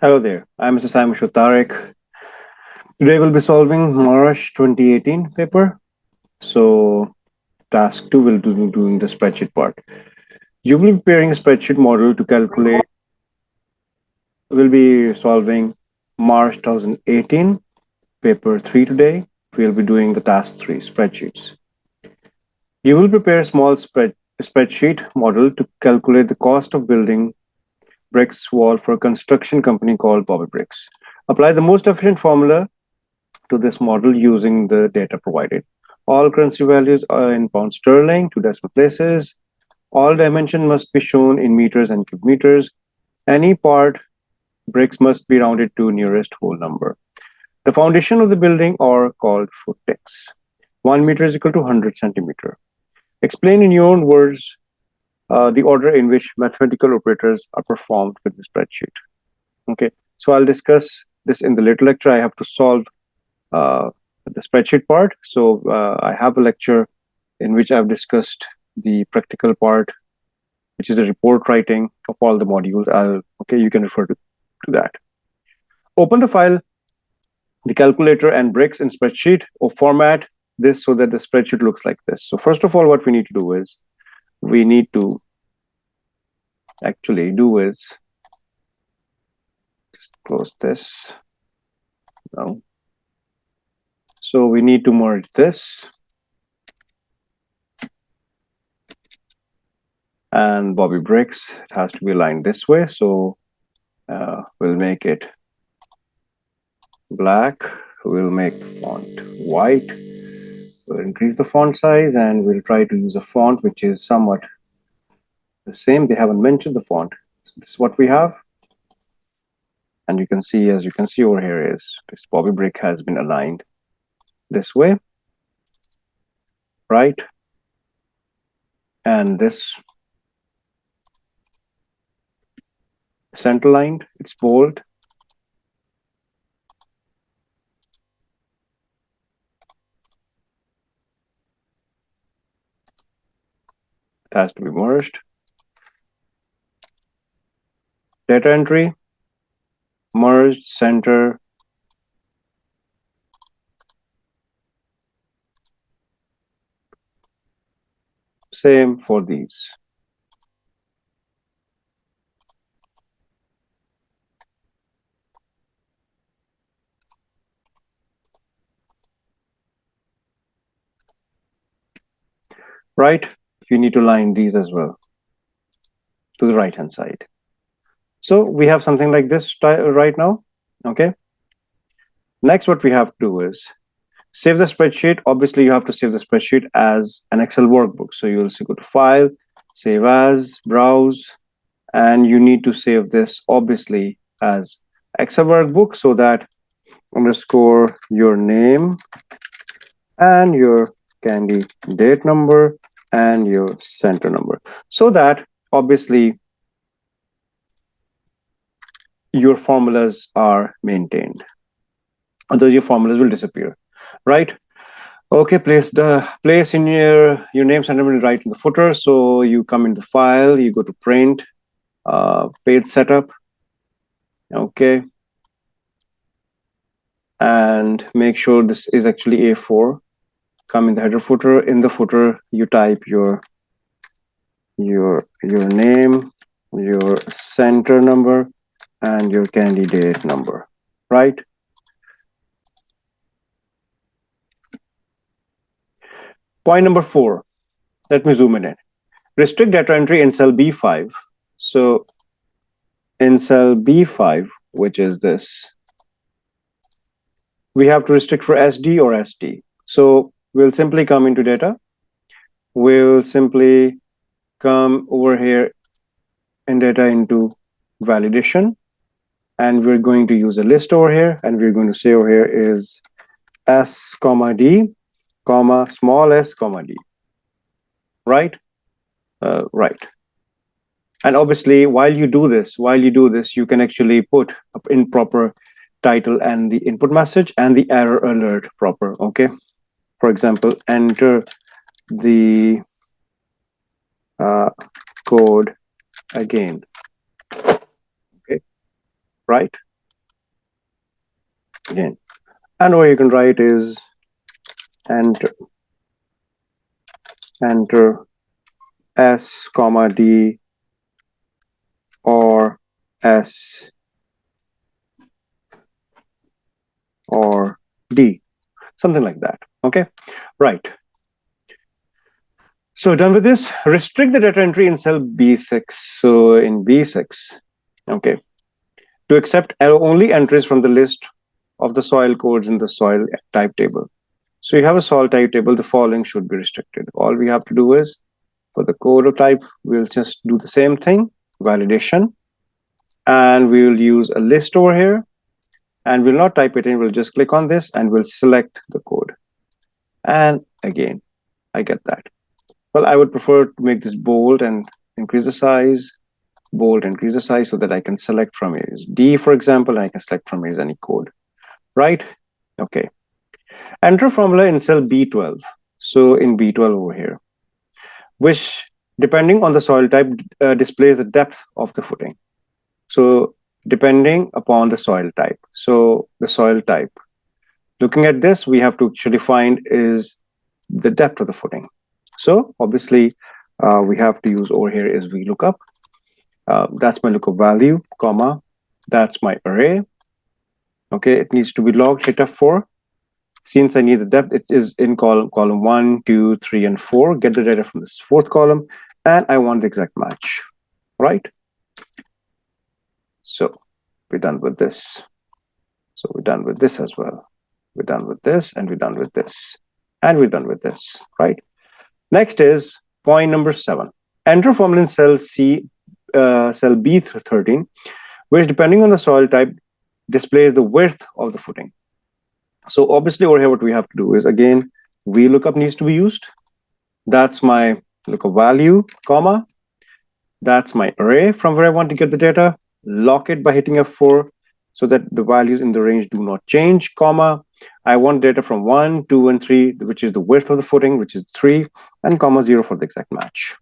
Hello there, I'm Mr. Saem Tarek. Today we'll be solving March 2018 paper. So task 2 will do doing the spreadsheet part. You will be preparing a spreadsheet model to calculate. We'll be solving March 2018 paper 3 today. We'll be doing the task 3 spreadsheets. You will prepare a small spreadsheet model to calculate the cost of building bricks wall for a construction company called Bobby Bricks. Apply the most efficient formula to this model using the data provided. All currency values are in pound sterling, two decimal places. All dimension must be shown in meters and cube meters. Any part bricks must be rounded to nearest whole number. The foundation of the building are called footings. 1 meter is equal to 100 centimeter. Explain in your own words the order in which mathematical operators are performed with the spreadsheet. Okay, so I'll discuss this in the later lecture. I have to solve uh, the spreadsheet part. So I have a lecture in which I've discussed the practical part, which is the report writing of all the modules. Okay, you can refer to that. Open the file, the calculator and bricks in spreadsheet, or format this so that the spreadsheet looks like this. So first of all, what we need to do is we need to actually do is just close this now. So we need to merge this and Bobby Bricks. It has to be aligned this way. So we'll make it black. We'll make font white. We'll increase the font size and we'll try to use a font which is somewhat the same. They haven't mentioned the font. So this is what we have. And you can see, as you can see over here, is this Bobby Brick has been aligned this way, right? And this center lined, it's bold. It has to be merged. Data entry, merged, center. Same for these. Right? You need to line these as well to the right hand side. So we have something like this right now. Okay. Next, what we have to do is save the spreadsheet. Obviously, you have to save the spreadsheet as an Excel workbook. So you'll go to File, Save As, Browse, and you need to save this obviously as Excel workbook so that underscore your name and your candy date number and your center number, so that obviously your formulas are maintained. Otherwise, your formulas will disappear, right? Okay, place in your name center will right in the footer. So you come into file, you go to print, page setup, okay, and make sure this is actually A4. Come in the header footer. In the footer, you type your name, your center number, and your candidate number, right? Point number 4. Let me zoom in. Restrict data entry in cell B5. So in cell B5, which is this, we have to restrict for SD or ST. So we'll simply come into data. We'll simply come over here in data into validation. And we're going to use a list over here. And we're going to say over here is S, D, small s, D. Right? Right. And obviously, while you do this, you can actually put in proper title and the input message and the error alert proper. Okay. For example, enter the code again. Okay. Right. again. And what you can write is enter S comma D or S or D, something like that. Okay, right. So done with this, restrict the data entry in cell B6. So in B6, okay, to accept only entries from the list of the soil codes in the soil type table. So you have a soil type table, the following should be restricted. All we have to do is, for the code of type, we'll just do the same thing, validation, and we will use a list over here, and we'll not type it in, we'll just click on this and we'll select the code. And again, I get that. Well, I would prefer to make this bold and increase the size, bold, increase the size so that I can select from areas D, for example, and I can select from areas any code, right? Okay. Enter formula in cell B12. So in B12 over here, which depending on the soil type displays the depth of the footing. So depending upon the soil type. So the soil type, looking at this, we have to actually find is the depth of the footing. So obviously we have to use over here is VLOOKUP. That's my lookup value, comma, that's my array. Okay, it needs to be logged, hit F4. Since I need the depth, it is in column 1, 2, 3, and 4. Get the data from this fourth column, and I want the exact match, right? So we're done with this. So we're done with this as well. We're done with this, and we're done with this, and we're done with this, right? Next is point number 7. Enter formula in cell B13, which depending on the soil type displays the width of the footing. So obviously over here, what we have to do is, again, VLOOKUP needs to be used. That's my lookup value, comma. That's my array from where I want to get the data. Lock it by hitting F4 so that the values in the range do not change, comma. I want data from 1, 2, and 3, which is the width of the footing, which is 3, and comma 0 for the exact match.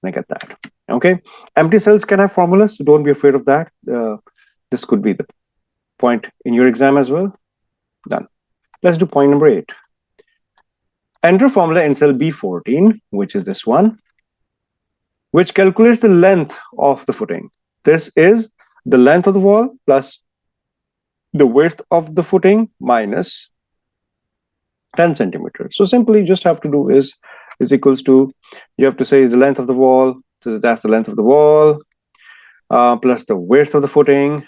I get that. Okay. Empty cells can have formulas, so don't be afraid of that. This could be the point in your exam as well. Done. Let's do point number 8. Enter formula in cell B14, which is this one, which calculates the length of the footing. This is the length of the wall plus the width of the footing minus 10 centimeters. So simply just have to do is equals to, you have to say is the length of the wall, so that's the length of the wall, plus the width of the footing,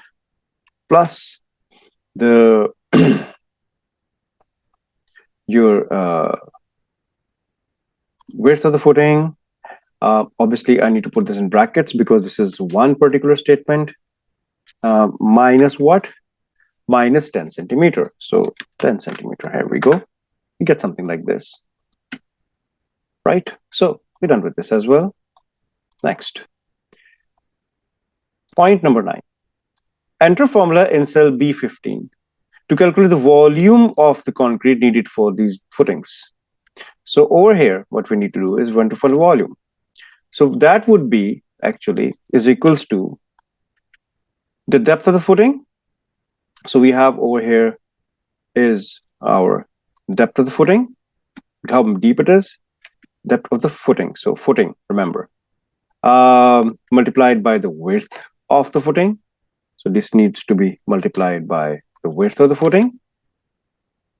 plus the your width of the footing. Obviously, I need to put this in brackets because this is one particular statement, minus what? Minus 10 centimeter. So 10 centimeter, here we go. You get something like this, right? So we're done with this as well. Next. Point number 9. Enter formula in cell B15 to calculate the volume of the concrete needed for these footings. So over here, what we need to do is wonderful volume. So that would be actually is equals to the depth of the footing. So we have over here is our depth of the footing, how deep it is, depth of the footing. So footing, remember, multiplied by the width of the footing. So this needs to be multiplied by the width of the footing,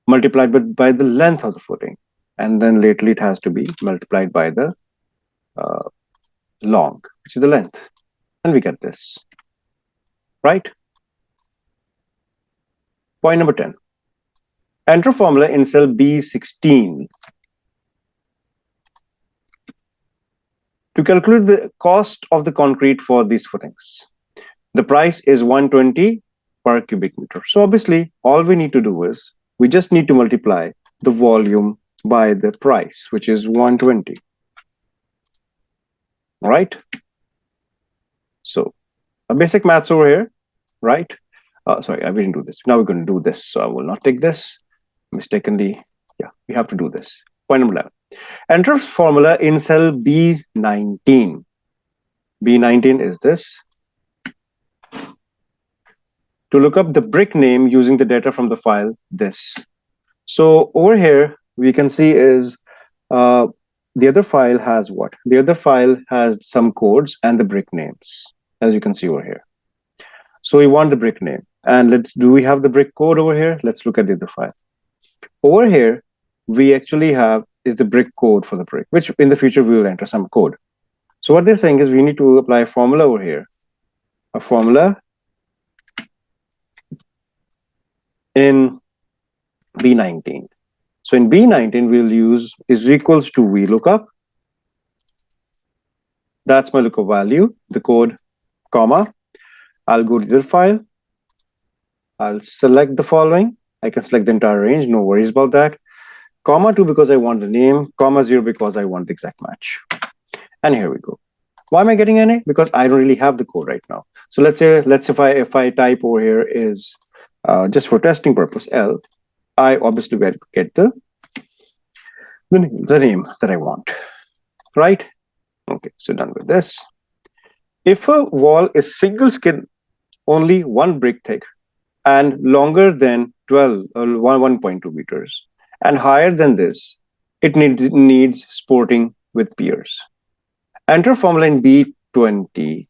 multiplied by the length of the footing. And then lately it has to be multiplied by the long, which is the length. And we get this, right? Point number 10. Enter formula in cell B16 to calculate the cost of the concrete for these footings. The price is 120 per cubic meter. So obviously, all we need to do is we just need to multiply the volume by the price, which is 120. All right. So a basic maths over here, right? Sorry, we didn't do this. Now we're going to do this. So I will not take this mistakenly. Yeah, we have to do this. Point number 11. Enter formula in cell B19. B19 is this. to look up the brick name using the data from the file this. So over here, we can see is the other file has what? The other file has some codes and the brick names, as you can see over here. So we want the brick name. And do we have the brick code over here? Let's look at the other file. Over here, we actually have is the brick code for the brick, which in the future we will enter some code. So what they're saying is we need to apply a formula over here. A formula in B19. So in B19, we'll use is equals to VLOOKUP. That's my lookup value, the code, comma. I'll go to the file. I'll select the following. I can select the entire range, no worries about that. Comma 2 because I want the name, comma 0 because I want the exact match. And here we go. Why am I getting NA? Because I don't really have the code right now. So let's say if I type over here is just for testing purpose L, I obviously get the name that I want, right? Okay, so done with this. If a wall is single skin, only one brick thick, and longer than 1.2 meters, and higher than this, it needs sporting with piers. Enter formula in B20.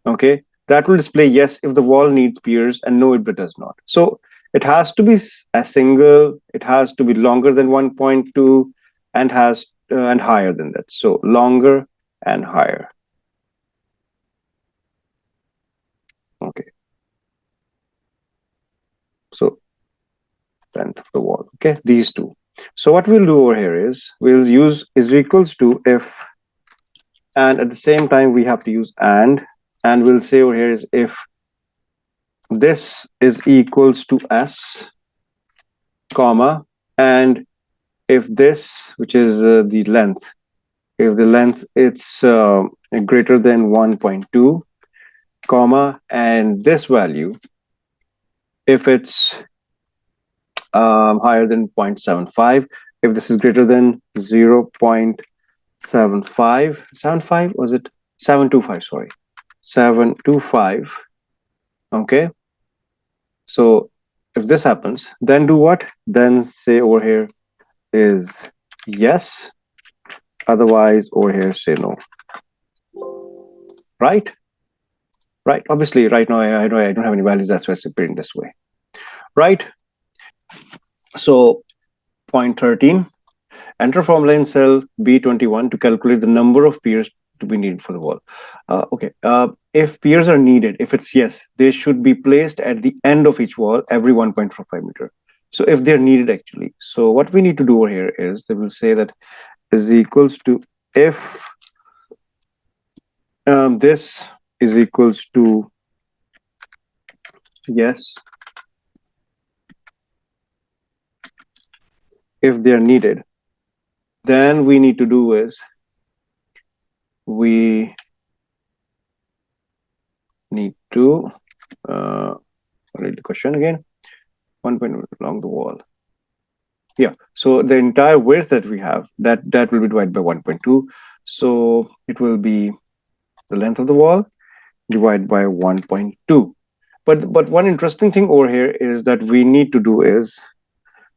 Okay, that will display yes if the wall needs piers and no if it does not. So it has to be a single, it has to be longer than 1.2 and higher than that. So longer and higher. Okay. So length of the wall. Okay, these two. So what we'll do over here is we'll use is equals to if, and at the same time we have to use and we'll say over here is if this is equals to s, comma, and if this, which is the length, if the length it's greater than 1.2, comma, and this value, if it's higher than 0.75, if this is greater than 0.75, was it 725? Sorry, 725. Okay, so if this happens, then do what? Then say over here is yes, otherwise over here say no. Right? Obviously right now I don't have any values, that's why I separating this way. Right? So point 13, enter formula in cell B21 to calculate the number of piers to be needed for the wall. Okay, if piers are needed, if it's yes, they should be placed at the end of each wall every 1.45 meter. So if they're needed actually, so what we need to do over here is they will say that is equals to if this is equals to yes if they're needed, then we need to do is we need to read the question again. 1 point along the wall. Yeah, so the entire width that we have, that will be divided by 1.2. So it will be the length of the wall divided by 1.2. But one interesting thing over here is that we need to do is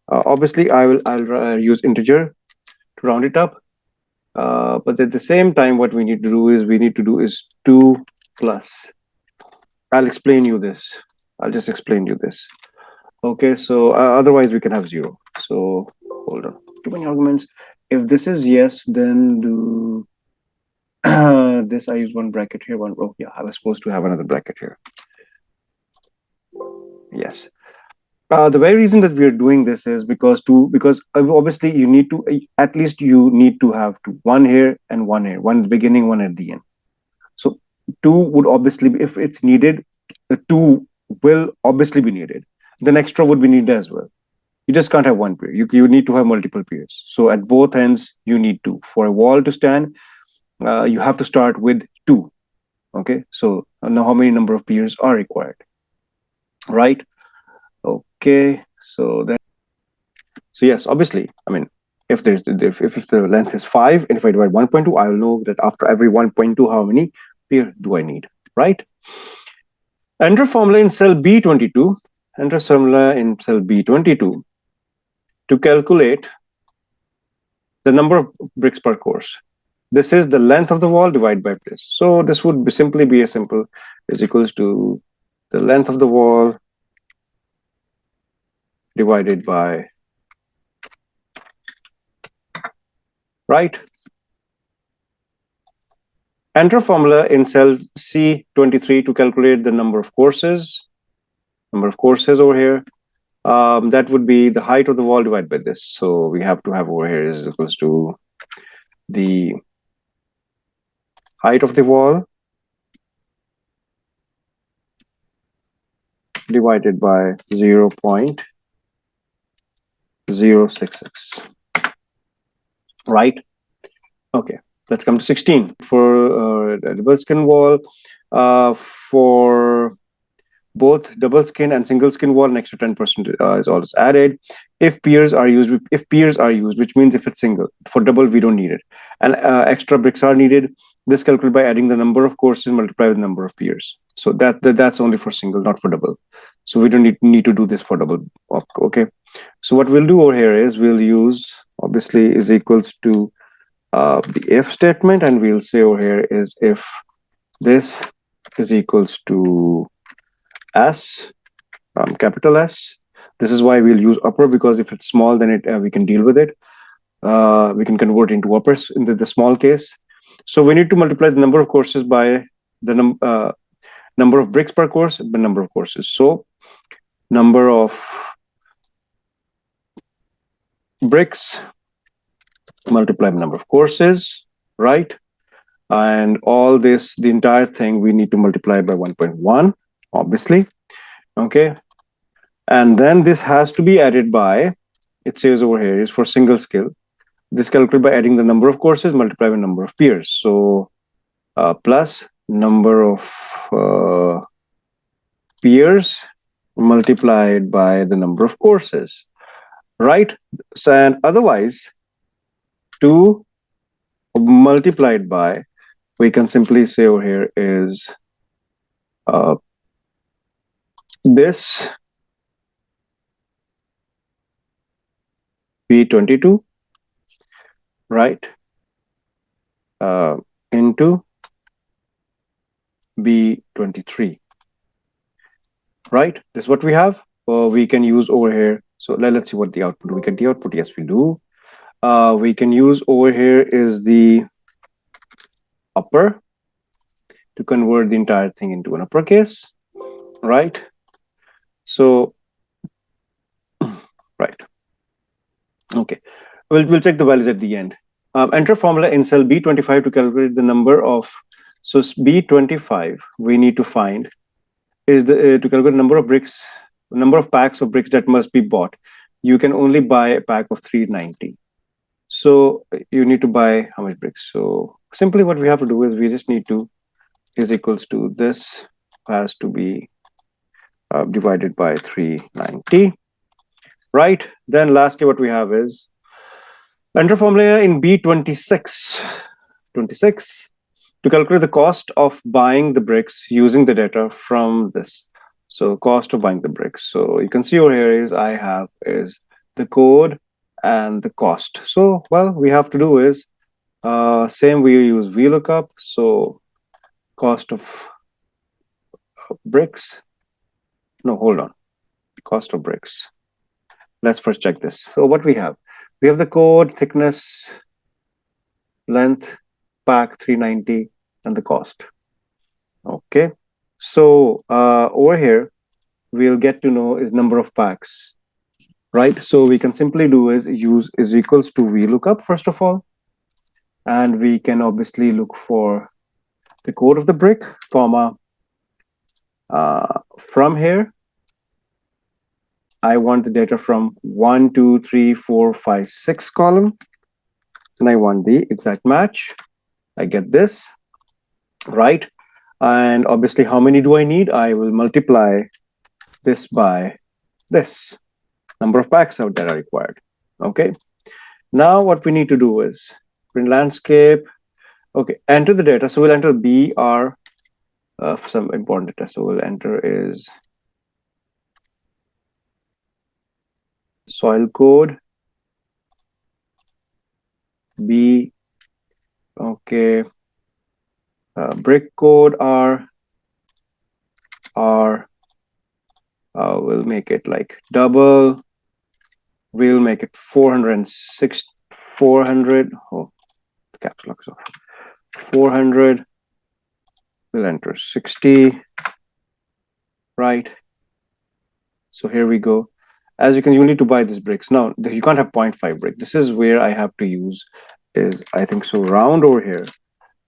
obviously I'll use integer to round it up. But at the same time, what we need to do is 2 plus. I'll explain you this. I'll just explain you this. Okay, so otherwise we can have 0. So hold on, too many arguments. If this is yes, then do this. I use one bracket here. Oh yeah, I was supposed to have another bracket here. Yes. The very reason that we are doing this is because obviously you need to at least have one here and one here, one at the beginning, one at the end. So 2 would obviously be, if it's needed, 2 will obviously be needed. Then extra would be needed as well. You just can't have one pier. You need to have multiple piers. So at both ends, you need 2. For a wall to stand, you have to start with 2. Okay, so now how many number of piers are required? Right? Okay, so yes, obviously, I mean, if the length is 5, and if I divide 1.2, I will know that after every 1.2, how many pier do I need, right? Enter formula in cell B22. Enter formula in cell B22 to calculate the number of bricks per course. This is the length of the wall divided by this. So this would simply be a simple is equals to the length of the wall divided by, right? Enter formula in cell C23 to calculate the number of courses. Number of courses over here. That would be the height of the wall divided by this. So we have to have over here is equals to the height of the wall divided by 0.066. Right? Okay, let's come to 16. For the double skin wall, for both double skin and single skin wall, an extra 10% is always added. If pairs are used, which means if it's single. For double, we don't need it. And extra bricks are needed. This calculated by adding the number of courses multiplied with the number of pairs. So that's only for single, not for double. So we don't need to do this for double. Okay. So what we'll do over here is we'll use obviously is equals to the if statement, and we'll say over here is if this is equals to S, capital S. This is why we'll use upper, because if it's small, then we can deal with it. We can convert into uppers in the small case. So we need to multiply the number of courses by the number of bricks per course by number of courses. So number of bricks multiply by number of courses, right? And all this, the entire thing, we need to multiply by 1.1, obviously. Okay. And then this has to be added by, it says over here is for single skill. This calculated by adding the number of courses multiplied by number of peers. So plus number of peers multiplied by the number of courses, right? So, and otherwise 2 multiplied by, we can simply say over here is this B22, right, into B23, right? This is what we have. We can use over here. So let's see what the output. We get the output. Yes, we do. We can use over here is the upper to convert the entire thing into an uppercase, right? So, right. Okay, we'll check the values at the end. Enter formula in cell B25 to calculate the number of, so B25 we need to find is the to calculate number of bricks, number of packs of bricks that must be bought. You can only buy a pack of 390. So you need to buy how much bricks? So simply what we have to do is we just need to is equals to this has to be divided by 390, right? Then lastly what we have is enter formula in B26 to calculate the cost of buying the bricks using the data from this. So cost of buying the bricks. So you can see over here is I have is the code and the cost. So well, we have to do is same we use VLOOKUP. So cost of bricks. No, hold on. Cost of bricks. Let's first check this. So what we have the code, thickness, length, pack 390, and the cost. Okay. So over here, we'll get to know is number of packs, right? So we can simply do is use is equals to VLOOKUP first of all, and we can obviously look for the code of the brick, comma. From here, I want the data from 1, 2, 3, 4, 5, 6 column, and I want the exact match. I get this, right? And obviously, how many do I need? I will multiply this by this number of packs out that are required. Okay. Now what we need to do is print landscape. Okay, enter the data. So we'll enter BR some important data. So we'll enter is soil code B. Okay. Brick code R. We'll make it like double. We'll make it 406. 400. Oh, the caps lock is off. 400. We'll enter 60. Right. So here we go. As you can, you need to buy these bricks. Now, you can't have 0.5 brick. This is where I have to use is, I think so, round over here.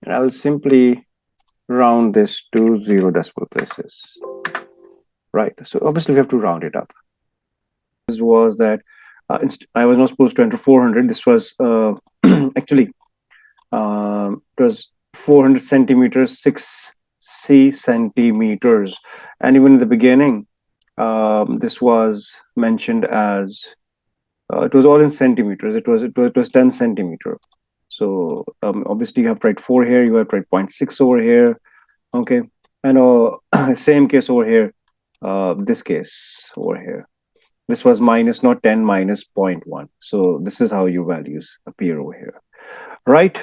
And I will simply round this to 0 decimal places. Right. So obviously we have to round it up. This was that I was not supposed to enter 400. This was actually it was 400 centimeters, 6 centimeters. And even in the beginning, this was mentioned as it was all in centimeters. It was 10 centimeter. So obviously you have to write 4 here. You have to write 0.6 over here. Okay, and same case over here. This case over here. This was not 10 minus 0.1. So this is how your values appear over here. Right.